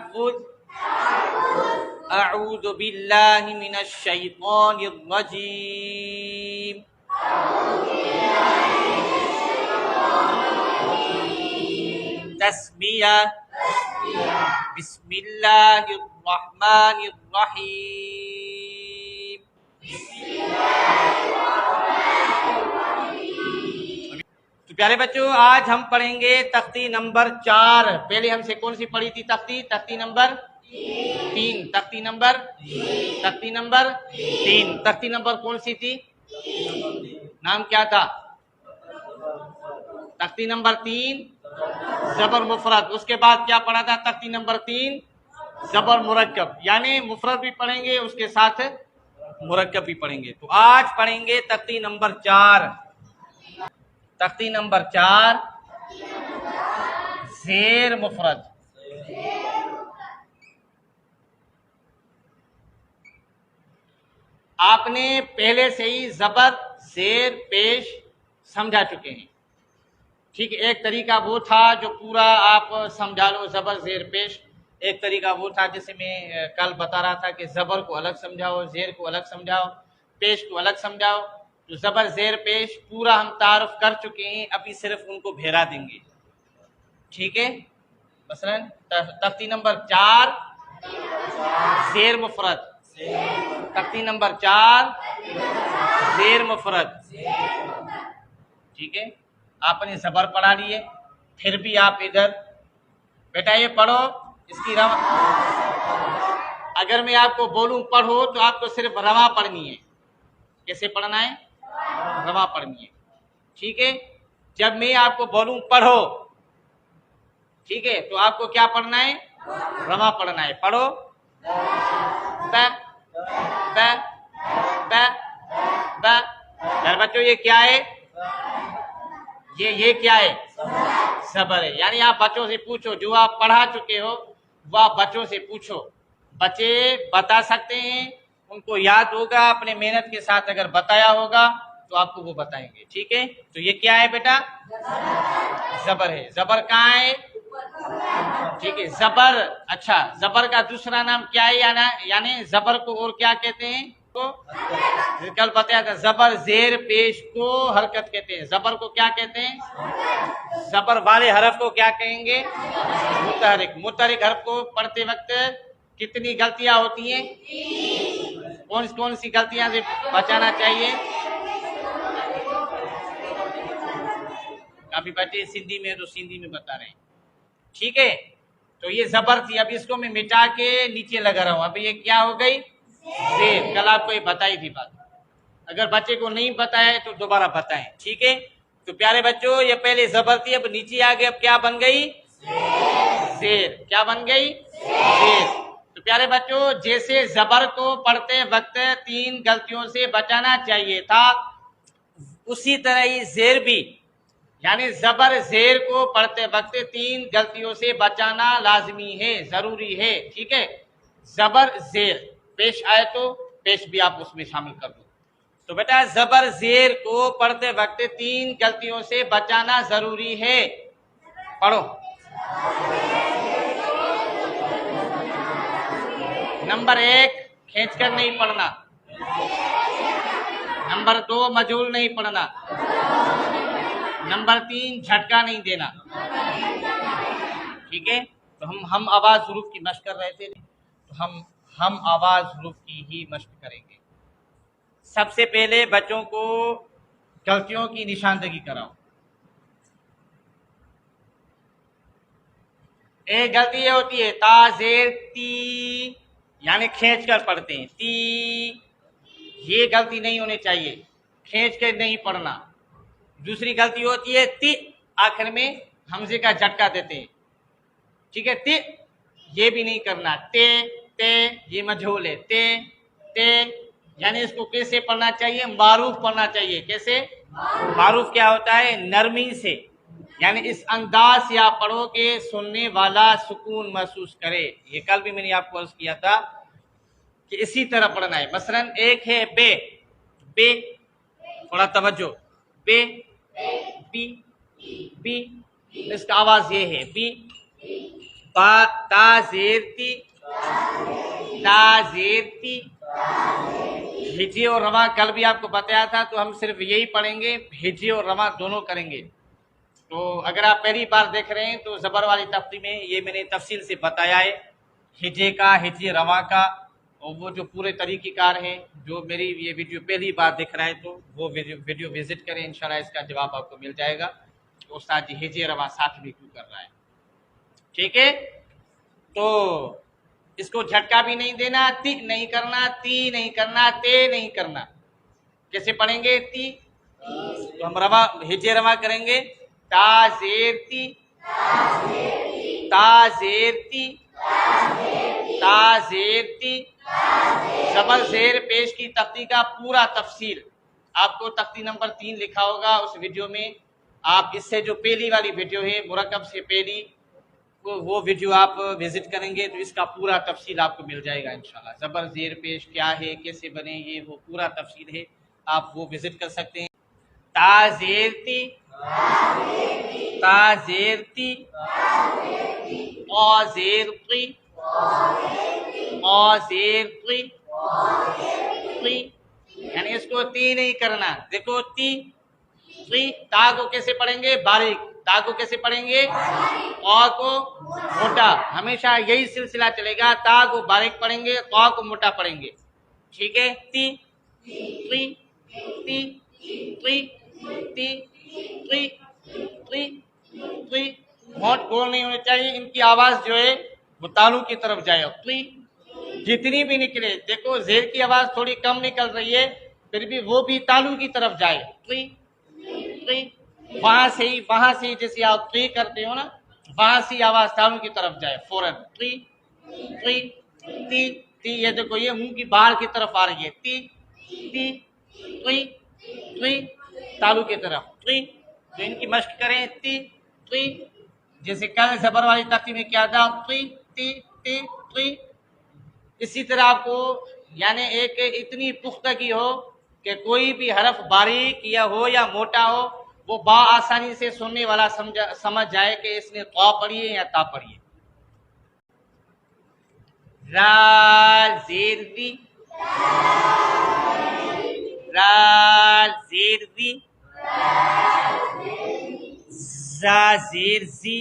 तहफ़्फ़ुज़, अऊज़ु बिल्लाहि मिनश शैतानिर रजीम। तस्बिया, बिस्मिल्लाहिर रहमानिर रहीम। तो प्यारे बच्चों, आज हम पढ़ेंगे तख्ती नंबर 4। पहले हमसे कौन सी पढ़ी थी तख्ती? तख्ती नंबर 3। तख्ती नंबर 3। तख्ती नंबर कौन सी थी? नाम क्या था? तख्ती नंबर 3 जबर मुफरद। उसके बाद क्या पढ़ा था? तख्ती नंबर 3 जबर मुरक्कब। यानी मुफरद भी पढ़ेंगे, उसके साथ मुरक्कब भी पढ़ेंगे। तो आज पढ़ेंगे तख्ती नंबर 4। तख्ती नंबर 4 ज़ेर मुफरद। आपने पहले से ही जबर ज़ेर पेश समझा चुके हैं। ठीक, एक तरीका वो था जो पूरा आप समझा लो, जबर ज़ेर पेश। एक तरीका वो था जिसे मैं कल बता रहा था कि जबर को अलग समझाओ, ज़ेर को अलग समझाओ, पेश को अलग समझाओ। तो जबर ज़ेर पेश पूरा हम तारुफ कर चुके हैं, अभी सिर्फ उनको भेरा देंगे। ठीक है, मसलन तख्ती नंबर 4 ज़ेर मुफरद। तख्ती नंबर 4 ज़ेर मुफरद। ठीक है, आपने जबर पढ़ा लिए, फिर भी आप इधर बेटा ये पढ़ो, इसकी रवा। अगर मैं आपको बोलूं पढ़ो तो आपको सिर्फ रवा पढ़नी है। कैसे पढ़ना है? रवा पढ़नी है। ठीक है, जब मैं आपको बोलूं पढ़ो, ठीक है, तो आपको क्या पढ़ना है? रवा पढ़ना है। पढ़ो ब ब ब ब। यार बच्चों ये क्या है? ये क्या है? जबर है। यानी आप बच्चों से पूछो, जो आप पढ़ा चुके हो वह आप बच्चों से पूछो। बच्चे बता सकते हैं, उनको याद होगा, अपने मेहनत के साथ अगर बताया होगा तो आपको वो बताएंगे। ठीक है, तो ये क्या है बेटा? जबर है। जबर कहाँ है? ठीक है, जबर। अच्छा, जबर का दूसरा नाम क्या है? यानी जबर को और क्या कहते हैं? तो कल बताया था, जबर ज़ेर पेश को हरकत कहते हैं। जबर को क्या कहते हैं? जबर वाले हरफ को क्या कहेंगे? मुतहरिक। मुतहरिक हरफ को पढ़ते वक्त कितनी गलतियां होती हैं? कौन सी गलतियां से बचाना चाहिए? काफी बच्चे सिंधी में तो सिंधी में बता रहे हैं। ठीक है, तो ये जबर थी, अब इसको मैं मिटा के नीचे लगा रहा हूं। अब ये क्या हो गई? ज़ेर। कल आपको ये बताई थी बात। अगर बच्चे को नहीं पता है तो दोबारा बताएं। ठीक है, तो प्यारे बच्चों, ये पहले जबर थी, अब नीचे आ गए, अब क्या बन गई? ज़ेर। क्या बन गई? ज़ेर। तो प्यारे बच्चों, जैसे जबर को पढ़ते वक्त 3 गलतियों से बचाना चाहिए था, उसी तरह ही ज़ेर भी, यानी जबर ज़ेर को पढ़ते वक्त 3 गलतियों से बचाना लाजमी है, जरूरी है। ठीक है, जबर ज़ेर पेश आए तो पेश भी आप उसमें शामिल कर दो। तो बेटा जबर ज़ेर को पढ़ते वक्त 3 गलतियों से बचाना जरूरी है। पढ़ो। नंबर 1 खींचकर नहीं पढ़ना। नंबर 2 मजूल नहीं पढ़ना। नंबर 3 झटका नहीं देना। ठीक है, तो हम आवाज हरूफ की मशक कर रहे थे, तो हम आवाज हरूफ की ही मशक करेंगे। सबसे पहले बच्चों को गलतियों की निशानदगी कराओ। एक गलती ये होती है ता ज़ेर ती, यानी खींच कर पढ़ते हैं ती। ये गलती नहीं होनी चाहिए, खींच कर नहीं पढ़ना। दूसरी गलती होती है ति, आखिर में हमजे का झटका देते हैं। ठीक है, ति, ये भी नहीं करना। ते ते ये मजहूल है। ते ते, यानी इसको कैसे पढ़ना चाहिए? मारूफ पढ़ना चाहिए। कैसे? मारूफ क्या होता है? नरमी से, यानी इस अंदाज से आप पढ़ो कि सुनने वाला सुकून महसूस करे। ये कल भी मैंने आपको अर्ज किया था कि इसी तरह पढ़ना है। मसलन एक है बे, बे, थोड़ा तवज्जो, बे, बी, बी, इसका आवाज ये है बी। ताजेरती, ताजेरती। हिजे और रवा कल भी आपको बताया था, तो हम सिर्फ यही पढ़ेंगे, हिजे और रवा दोनों करेंगे। तो अगर आप पहली बार देख रहे हैं तो जबर वाली तख्ती में ये मैंने तफसील से बताया है, हिजे का, हिजे रवा का, और वो जो पूरे तरीक़ेकार हैं। जो मेरी ये वीडियो पहली बार देख रहा है तो वो वीडियो विजिट करें, इंशाल्लाह इसका जवाब आपको मिल जाएगा। तो उस्ताद जी हिजे रवा साथ में क्यों कर रहा है, ठीक है। तो इसको झटका भी नहीं देना, तिक नहीं करना, ती नहीं करना, ते नहीं करना। कैसे पढ़ेंगे? ती, तो हम रवा हिजे रवा करेंगे, ताजेरती, ताजेरती, ताजेरती। जबर जेर पेश की तख्ती का पूरा तफसील आपको तख्ती नंबर 3 लिखा होगा उस वीडियो में। आप इससे जो पहली वाली वीडियो है मुरक्कब से पहली, वो वीडियो आप विजिट करेंगे तो इसका पूरा तफसील आपको मिल जाएगा इंशाल्लाह। जबर जेर पेश क्या है, कैसे बने, ये वो पूरा तफसील है, आप वो विजिट कर सकते हैं। ताजेरती, ताजेरती, औजेरती, औजेरती, यानी इसको ती नहीं करना। देखो ती, ती, ता को कैसे पढ़ेंगे? बारीक। ता को कैसे पढ़ेंगे? औ को मोटा। हमेशा यही सिलसिला चलेगा, ता को बारीक पढ़ेंगे, औ को मोटा पढ़ेंगे, ठीक है। ती, ती, ती, ती, ती, ती, ती, ती। होंठ गोल नहीं होने चाहिए, इनकी आवाज जो है वो तालू की तरफ जाए। ती जितनी भी निकले, देखो जेर की आवाज थोड़ी कम निकल रही है, फिर भी वो भी तालू की तरफ जाए। ती, ती, वहां से ही जैसे आप ती करते हो ना, वहां से आवाज तालू की तरफ जाए फौरन। ती, ती, ती, ती। ये देखो ये मुंह की बाहर की तरफ आ रही है। ती, ती, ती, ती, तालू की तरफ। ती, तो इनकी मश्क करें। ती, ती, जैसे कल जबर वाली तख्ती में क्या था, ती, ती, ती, ती। इसी तरह आपको यानी एक इतनी पुख्तगी हो कि कोई भी हरफ बारीक या हो या मोटा हो, वो आसानी से सुनने वाला समझ जाए कि इसने ता पढ़ी है या ता पढ़ी है। रा जेर दी, रा जेर दी, जा जेर जी,